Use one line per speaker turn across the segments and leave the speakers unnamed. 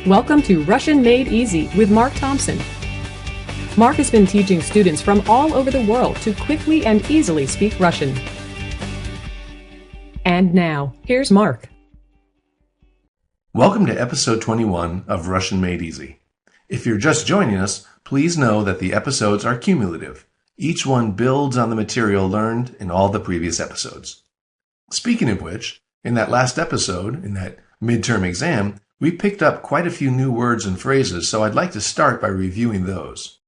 Welcome to Russian Made Easy with Mark Thompson. Mark has been teaching students from all over the world to quickly and easily speak Russian. And now, here's Mark.
Welcome to episode 21 of Russian Made Easy. If you're just joining us, please know that the episodes are cumulative. Each one builds on the material learned in all the previous episodes. Speaking of which, in that last episode, in that midterm exam, we picked up quite a few new words and phrases, so I'd like to start by reviewing those.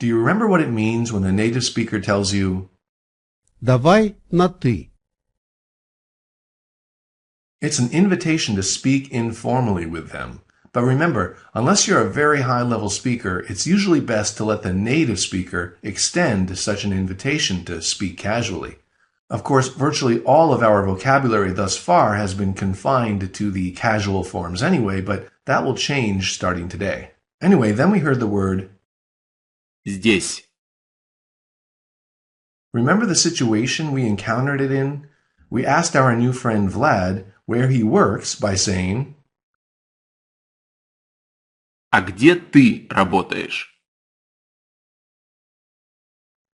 Do you remember what it means when a native speaker tells you,
Давай на ты.
It's an invitation to speak informally with them. But remember, unless you're a very high-level speaker, it's usually best to let the native speaker extend such an invitation to speak casually. Of course, virtually all of our vocabulary thus far has been confined to the casual forms anyway, but that will change starting today. Anyway, then we heard the word
Здесь.
Remember the situation we encountered it in? We asked our new friend Vlad where he works by saying,
А где ты работаешь?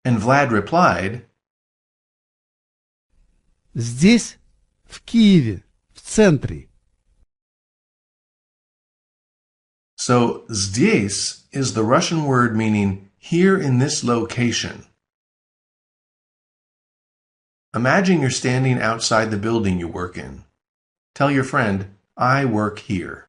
and Vlad replied,
Здесь, в Киеве, в центре.
So, здесь is the Russian word meaning here in this location. Imagine you're standing outside the building you work in. Tell your friend, I work here.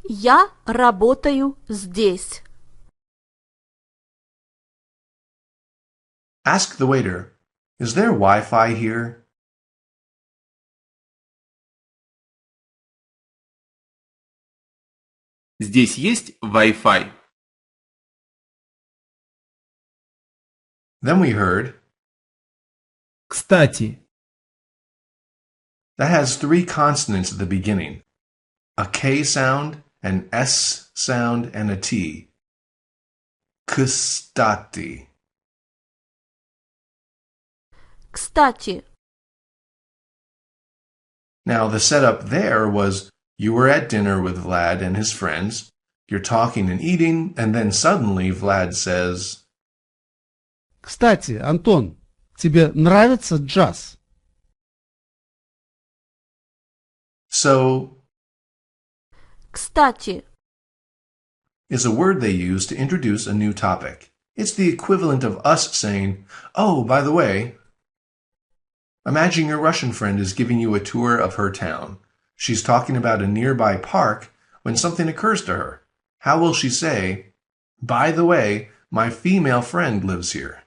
Я работаю здесь.
Ask the waiter, is there Wi-Fi here?
Здесь есть Wi-Fi?
Then we heard,
Кстати,
that has three consonants at the beginning. A K sound, an S sound, and a T. Kstati.
Кстати,
Now, the setup there was you were at dinner with Vlad and his friends, you're talking and eating, and then suddenly Vlad says,
Кстати, Антон, тебе нравится джаз?
so
кстати,
is a word they use to introduce a new topic. It's the equivalent of us saying, oh, by the way. Imagine your Russian friend is giving you a tour of her town. She's talking about a nearby park when something occurs to her. How will she say, by the way, my female friend lives here?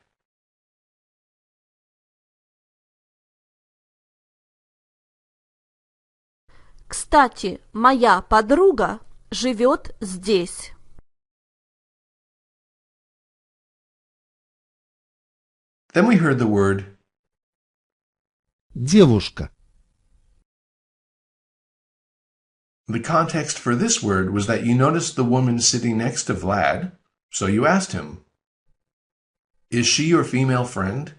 кстати, моя подруга живет здесь.
Then we heard the word,
Девушка.
the context for this word was that you noticed the woman sitting next to Vlad, so you asked him, is she your female friend?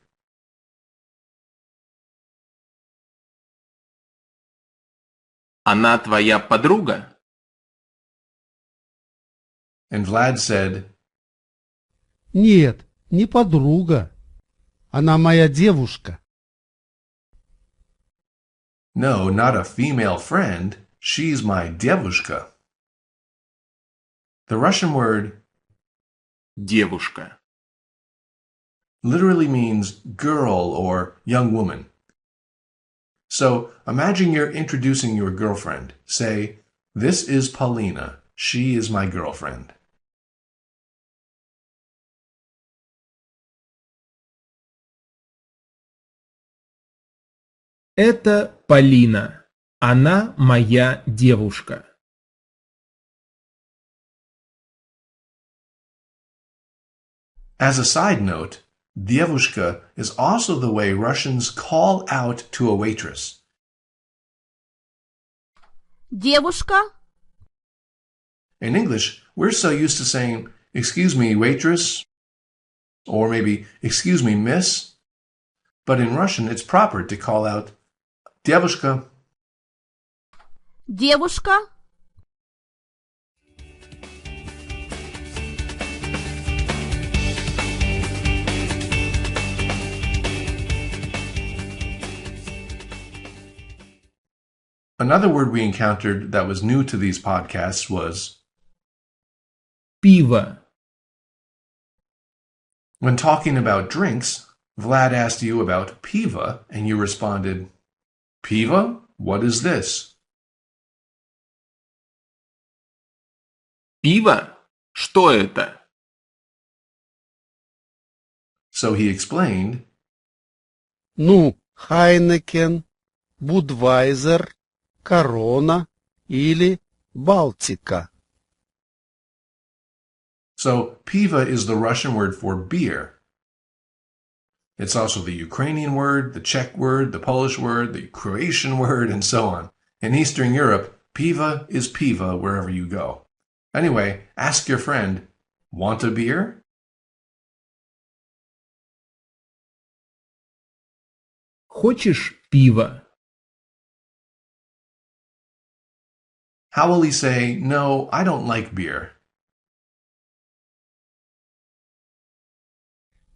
Она твоя подруга?
And Vlad said,
Нет, не подруга. Она моя девушка.
no, not a female friend. She's my devushka. The Russian word
Девушка.
literally means girl or young woman. So imagine you're introducing your girlfriend. Say, this is Paulina. She is my girlfriend.
это Полина. Она моя девушка.
As a side note, devushka is also the way Russians call out to a waitress.
Девушка,
In English, we're so used to saying, excuse me, waitress, or maybe, excuse me, miss. But in Russian, it's proper to call out Девушка.
Девушка.
Another word we encountered that was new to these podcasts was
Пиво.
when talking about drinks, Vlad asked you about piva and you responded, Piva? What is this?
Пиво? Что это?
So he explained,
Ну, Хайнекен, Будвайзер, Корона или Балтика.
so piva is the Russian word for beer. It's also the Ukrainian word, the Czech word, the Polish word, the Croatian word, and so on. In Eastern Europe, piva is piva wherever you go. Anyway, ask your friend, want a beer?
Хочешь пиво?
How will he say, no, I don't like beer?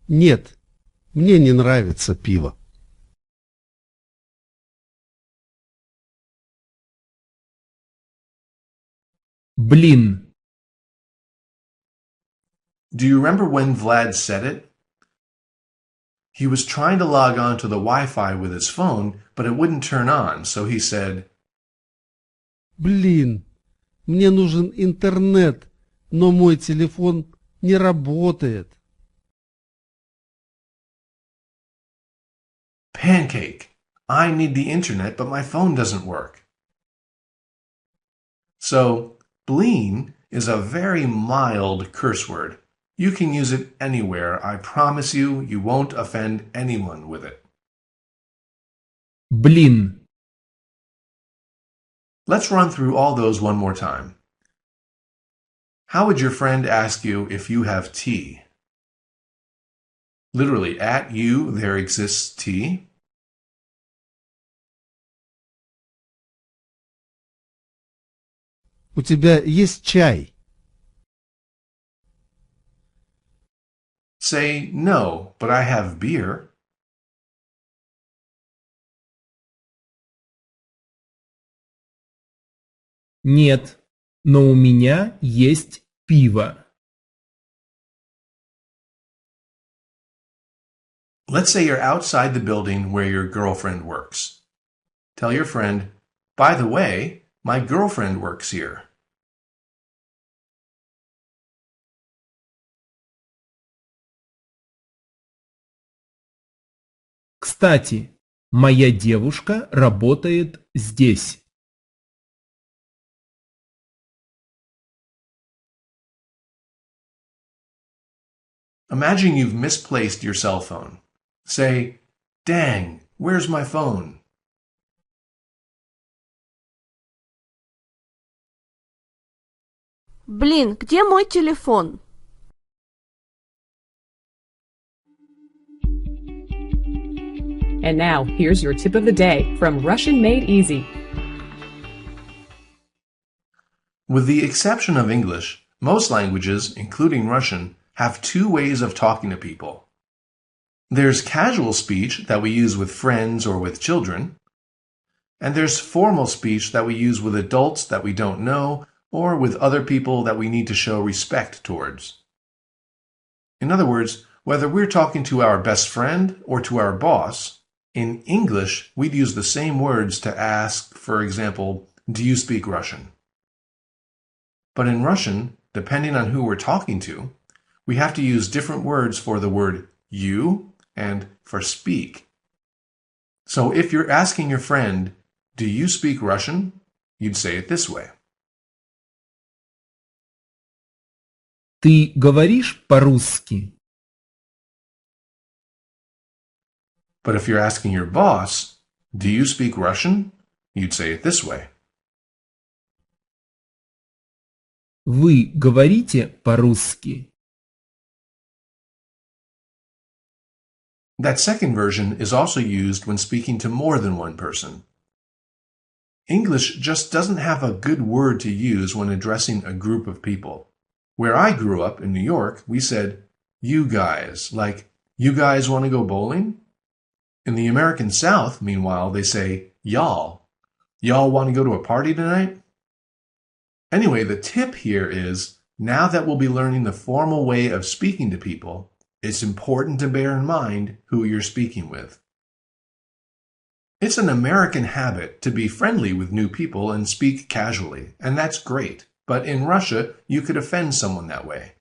Нет, мне не нравится пиво.
Блин.
Do you remember when Vlad said it? He was trying to log on to the Wi-Fi with his phone, but it wouldn't turn on, so he said,
Блин, мне нужен интернет, но мой телефон не работает.
Pancake, I need the internet, but my phone doesn't work. So, bleen is a very mild curse word. You can use it anywhere. I promise you, you won't offend anyone with it.
Блин.
Let's run through all those one more time. How would your friend ask you if you have tea? Literally, at you there exists tea.
У тебя есть чай?
Say, no, but I have beer.
Нет, но у меня есть пиво.
Let's say you're outside the building where your girlfriend works. Tell your friend, by the way, my girlfriend works here.
Кстати, моя девушка работает здесь.
Imagine you've misplaced your cell phone. Say, dang, where's my phone?
Блин, где мой телефон?
And now, here's your tip of the day from Russian Made Easy.
With the exception of English, most languages, including Russian, have two ways of talking to people. There's casual speech that we use with friends or with children, and there's formal speech that we use with adults that we don't know or with other people that we need to show respect towards. In other words, whether we're talking to our best friend or to our boss, in English, we'd use the same words to ask, for example, do you speak Russian? But in Russian, depending on who we're talking to, we have to use different words for the word you and for speak. So if you're asking your friend, do you speak Russian? You'd say it this way.
Ты говоришь по-русски?
But if you're asking your boss, do you speak Russian? You'd say it this way.
Вы говорите по-русски?
That second version is also used when speaking to more than one person. English just doesn't have a good word to use when addressing a group of people. Where I grew up in New York, we said, you guys, like, you guys want to go bowling? In the American South, meanwhile, they say, y'all. Y'all want to go to a party tonight? Anyway, the tip here is, now that we'll be learning the formal way of speaking to people, it's important to bear in mind who you're speaking with. It's an American habit to be friendly with new people and speak casually, and that's great. But in Russia, you could offend someone that way.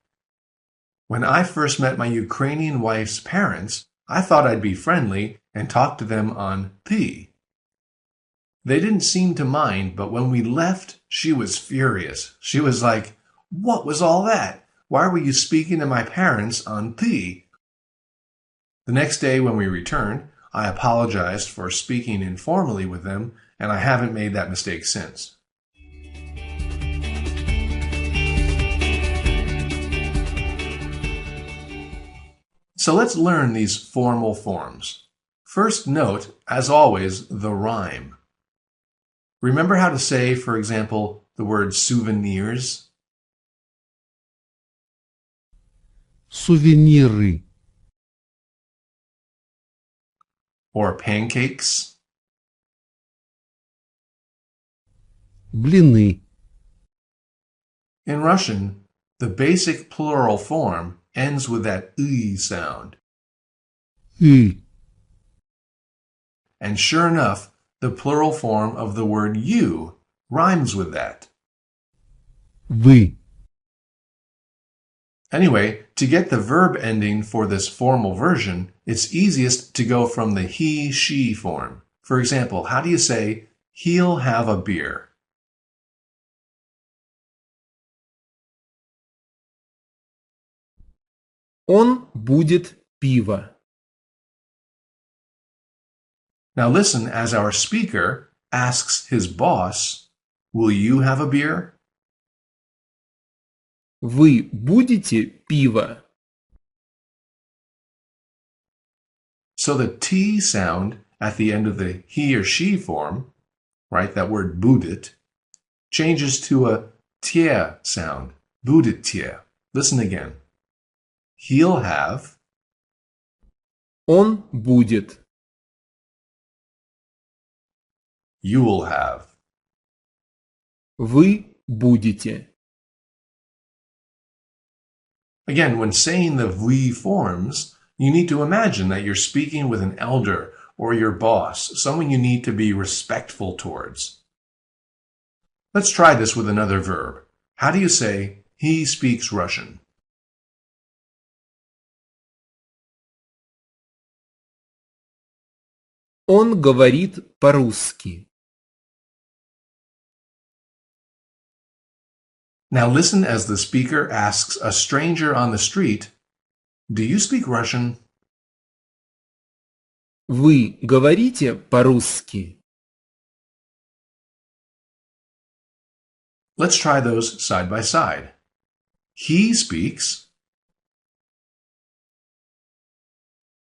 When I first met my Ukrainian wife's parents, I thought I'd be friendly and talk to them on ty. They didn't seem to mind, but when we left, she was furious. She was like, "What was all that? Why were you speaking to my parents on ty?" The next day when we returned, I apologized for speaking informally with them, and I haven't made that mistake since. So let's learn these formal forms. First note, as always, the rhyme. Remember how to say, for example, the word souvenirs?
Сувениры.
Or pancakes?
Блины.
In Russian, the basic plural form ends with that y sound.
И.
And sure enough, the plural form of the word you rhymes with that.
Вы.
Anyway, to get the verb ending for this formal version, it's easiest to go from the he, she form. For example, how do you say, he'll have a beer?
Он будет пиво.
Now listen as our speaker asks his boss, will you have a beer?
Вы будете пиво?
So the T sound at the end of the he or she form, right, that word будет, changes to a tie sound, budetye. Listen again. He'll have,
Он будет.
you'll have.
Вы будете.
Again, when saying the we forms, you need to imagine that you're speaking with an elder or your boss, someone you need to be respectful towards. Let's try this with another verb. How do you say, he speaks Russian?
Он говорит по-русски.
Now listen as the speaker asks a stranger on the street, do you speak Russian?
Вы говорите по-русски?
Let's try those side by side. He speaks,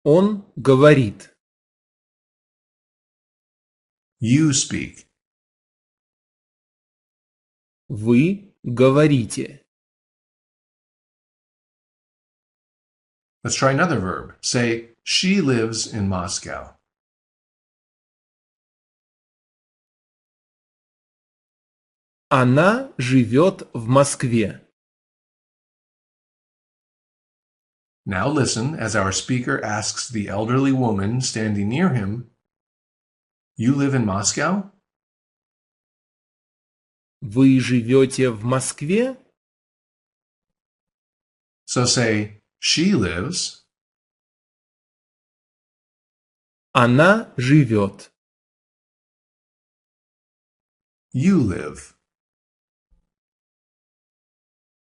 Он говорит.
you speak.
Вы говорите.
Let's try another verb. Say, she lives in Moscow.
Она живет в Москве.
Now listen as our speaker asks the elderly woman standing near him, you live in Moscow?
Вы живете в Москве?
So say, she lives,
Она живет.
you live.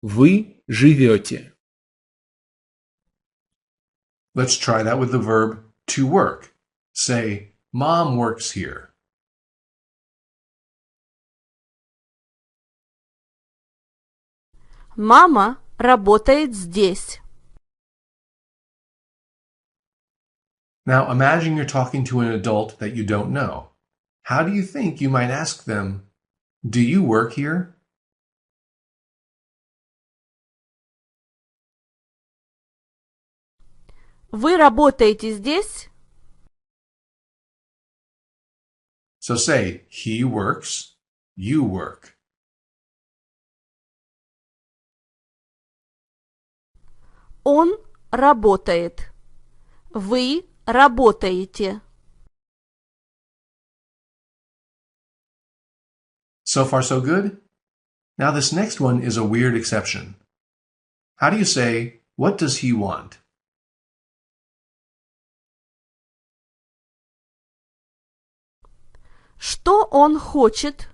Вы живете.
Let's try that with the verb to work. Say, mom works here.
Мама работает здесь.
Now imagine you're talking to an adult that you don't know. how do you think you might ask them, do you work here?
Вы работаете здесь?
So say, he works, you work.
Он работает. Вы работаете.
So far so good? Now this next one is a weird exception. How do you say, what does he want?
Что он хочет?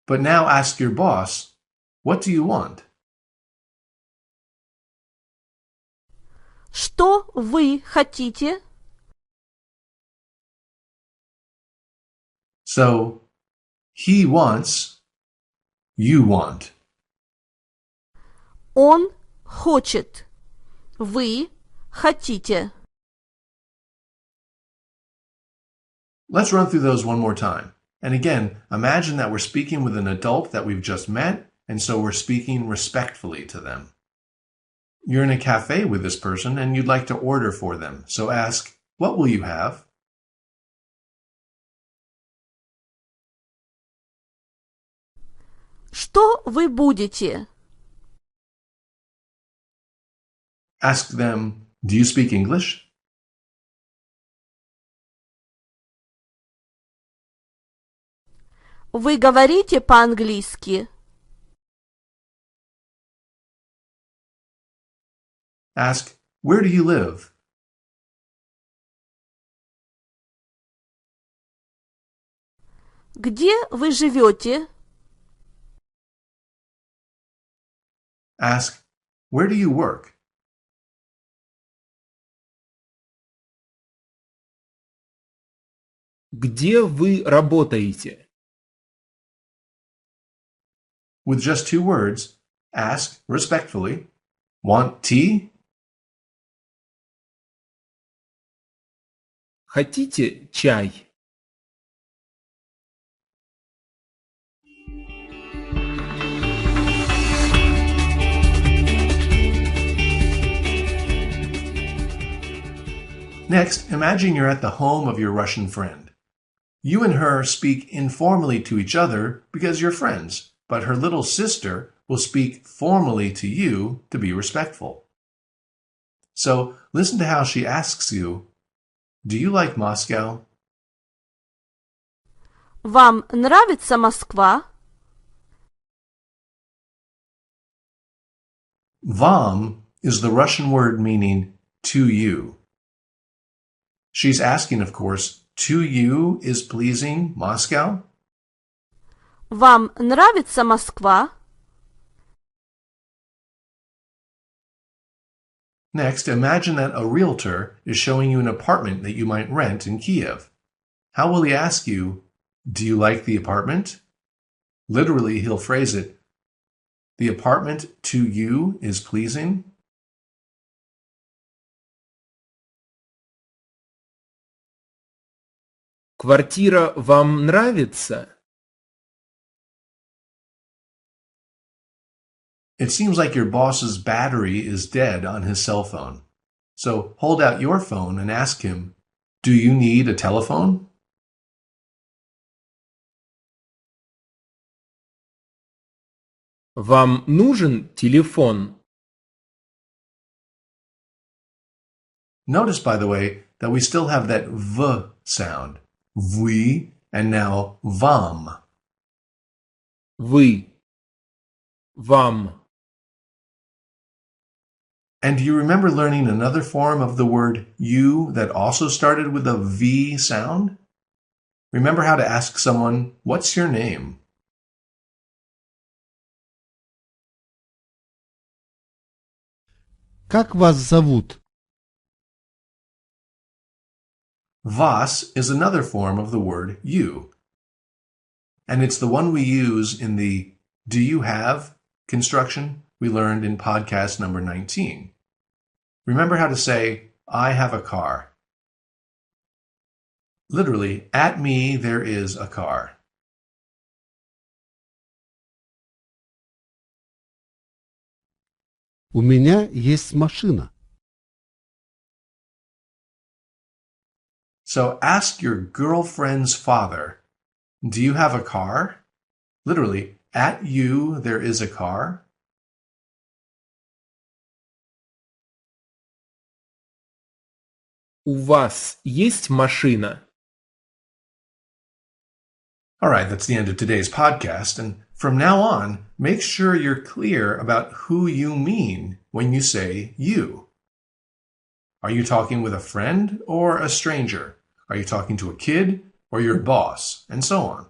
But now ask your boss, what do you want?
Что вы хотите?
So, he wants, you want.
Он хочет. Вы хотите.
Let's run through those one more time. And again, imagine that we're speaking with an adult that we've just met, and so we're speaking respectfully to them. You're in a cafe with this person and you'd like to order for them, so ask, what will you have?
Что вы будете?
Ask them, do you speak English?
Вы говорите по-английски?
Ask, where do you live?
Где вы живете?
Ask, where do you work?
Где вы работаете?
With just two words, ask respectfully, want tea?
Хотите чай?
Next, imagine you're at the home of your Russian friend. You and her speak informally to each other because you're friends, but her little sister will speak formally to you to be respectful. So listen to how she asks you, do you like Moscow?
Вам нравится Москва?
Vam is the Russian word meaning to you. She's asking, of course, to you is pleasing Moscow?
Вам нравится Москва?
Next, imagine that a realtor is showing you an apartment that you might rent in Kiev. How will he ask you, do you like the apartment? Literally, he'll phrase it, the apartment to you is pleasing?
Квартира вам нравится?
It seems like your boss's battery is dead on his cell phone. So hold out your phone and ask him, do you need a telephone?
Вам нужен телефон?
Notice, by the way, that we still have that v sound. Вы and now вам.
Вы. Вам.
And do you remember learning another form of the word you that also started with a V sound? Remember how to ask someone, what's your name?
Как вас зовут?
Vas is another form of the word you. And it's the one we use in the do you have construction we learned in podcast number 19. Remember how to say, I have a car. Literally, at me there is a car.
У меня есть машина.
So ask your girlfriend's father, do you have a car? Literally, at you there is a car.
У вас есть машина?
All right, that's the end of today's podcast. And from now on, make sure you're clear about who you mean when you say you. Are you talking with a friend or a stranger? Are you talking to a kid or your boss? And so on.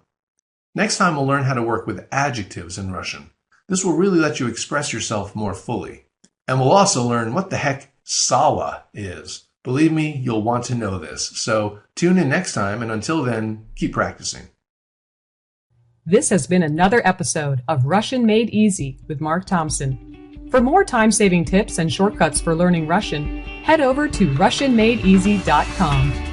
Next time, we'll learn how to work with adjectives in Russian. This will really let you express yourself more fully. And we'll also learn what the heck sala is. Believe me, you'll want to know this. So tune in next time, and until then, keep practicing.
This has been another episode of Russian Made Easy with Mark Thompson. For more time-saving tips and shortcuts for learning Russian, head over to RussianMadeEasy.com.